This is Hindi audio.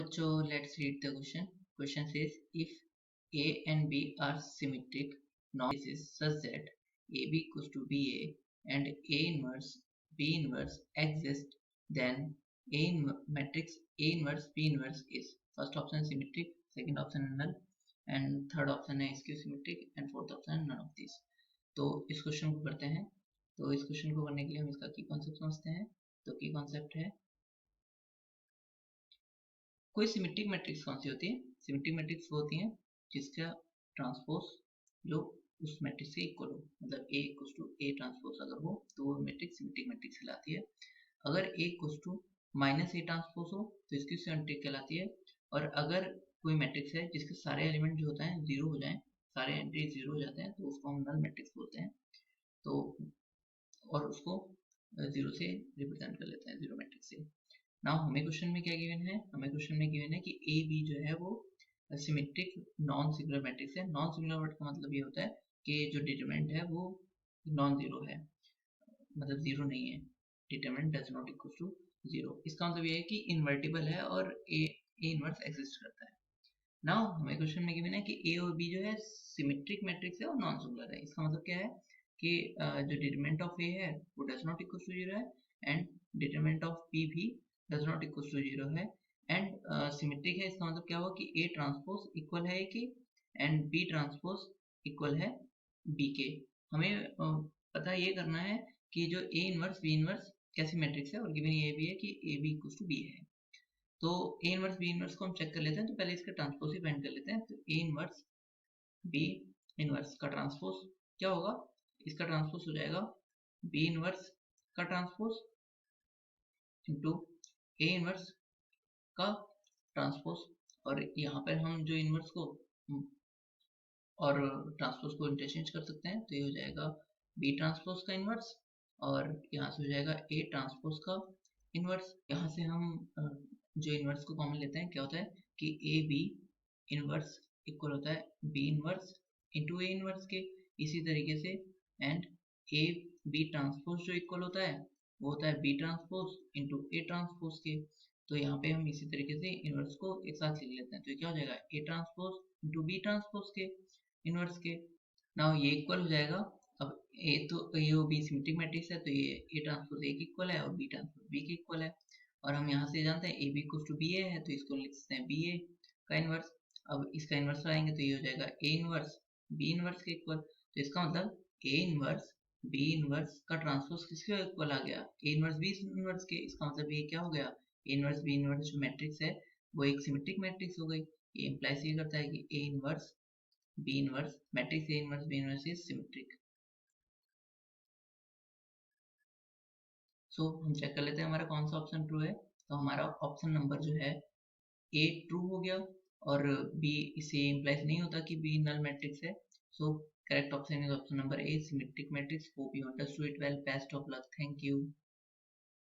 बच्चों, let's read the question. Question says if A and B are symmetric non-matrices such that AB equals to BA and A inverse B inverse exists, then matrix A inverse B inverse is first option symmetric, second option null, and third option है skew symmetric and fourth option none of these. तो इस क्वेश्चन को करते हैं. तो इस क्वेश्चन को करने के लिए हम इसका की कॉन्सेप्ट समझते हैं. तो की कॉन्सेप्ट है, कोई सिमेट्रिक मैट्रिक्स कौन सी होती है? सिमेट्रिक मैट्रिक्स वो होती हैं जिसका ट्रांसपोज जो उस मैट्रिक्स के इक्वल हो, मतलब A equal to A transpose अगर हो तो वो मैट्रिक्स सिमेट्रिक मैट्रिक्स कहलाती है. अगर A equal to minus A transpose हो तो इसकी सिमेट्रिक कहलाती है. और अगर कोई मैट्रिक्स है जिसके सारे एलिमेंट जो होता है जीरो हो जाए, सारे एंट्री जीरो हो जाते हैं, तो उसको हम नल मैट्रिक्स बोलते हैं. तो और उसको जीरो से रिप्रेजेंट कर लेते हैं, जीरो मैट्रिक्स से. नाउ हमें क्वेश्चन में क्या गिवन है? हमें क्वेश्चन में गिवन है कि ए बी जो है वो सिमेट्रिक नॉन सिंगुलर मैट्रिक्स है. नॉन सिंगुलर वर्ड का मतलब ये होता है कि जो डिटरमिनेंट है वो नॉन जीरो है, मतलब जीरो नहीं है. Determinant does not equal to zero. इसका मतलब ये है कि इन्वर्टिबल है और ए इनवर्स एग्जिस्ट करता है. नाउ हमें क्वेश्चन में गिवन है कि ए और बी जो है सिमेट्रिक मैट्रिक्स है और नॉन सिंगुलर है. इसका मतलब क्या है कि जो डिटरमिनेंट ऑफ ए है वो does not equal to zero है एंड डिटरमिनेंट ऑफ बी भी does not equal to zero है एंड सिमेट्रिक है. इसका मतलब क्या हुआ कि ए ट्रांसपोज इक्वल है ए के एंड बी ट्रांसपोज इक्वल है बी के. हमें पता ये करना है कि जो ए इनवर्स बी इनवर्स कैसी मैट्रिक्स है, और गिवन ये भी है कि A B equal to B है. तो ए इनवर्स बी इनवर्स को हम चेक कर लेते हैं. तो पहले इसका ट्रांसपोज ही फाइंड कर लेते हैं. तो ए इनवर्स बी इनवर्स का ट्रांसपोज क्या होगा? इसका ट्रांसपोज हो जाएगा बी इनवर्स का ट्रांसपोज इनटू ए इनवर्स का ट्रांसपोज. और यहाँ पर हम जो इनवर्स को और ट्रांसपोज को इंटरचेंज कर सकते हैं. तो ये हो जाएगा बी ट्रांसपोज का इनवर्स और यहाँ से हो जाएगा ए ट्रांसपोज का इनवर्स. यहाँ से हम जो इनवर्स को कॉमन लेते हैं, क्या होता है कि ए बी इनवर्स इक्वल होता है B inverse into A inverse के. इसी तरीके से एंड ए बी ट्रांसपोज जो इक्वल होता है वो होता है B transpose into A transpose के. तो यहाँ पे हम इसी तरीके से इनवर्स को एक साथ लिख लेते हैं. तो क्या हो जाएगा A transpose into B transpose के इनवर्स के. नाउ ये इक्वल हो जाएगा. अब ए तो ए और बी सिमेट्रिक मैट्रिक्स है, तो ये ए ट्रांसपोज ए के इक्वल है और बी ट्रांसपोज बी के इक्वल है. और हम यहाँ से जानते हैं A B equal to B A है, तो इसको लिख सकते हैं बी ए का इनवर्स. अब इसका इनवर्स लाएंगे तो ये हो जाएगा ए इनवर्स बी इनवर्स के इक्वल. तो इसका मतलब ए इनवर्स बी इनवर्स का ट्रांसपोज किसके इक्वल आ गया? ए इनवर्स बी इनवर्स के. इसका मतलब ये क्या हो गया? ए इनवर्स बी इनवर्स जो मैट्रिक्स है वो एक सिमेट्रिक मैट्रिक्स हो गई. ये इंप्लाइज ये करता है कि A inverse B inverse matrix A inverse B inverse is symmetric. So हम चेक कर लेते हैं हमारा कौन सा ऑप्शन ट्रू है. तो हमारा ऑप्शन नंबर जो है ए ट्रू हो गया और बी इसे इंप्लाइज नहीं होता कि बी नल मैट्रिक्स है. So correct option is option number A, symmetric matrix. Hope you understood it well. Best of luck. Thank you.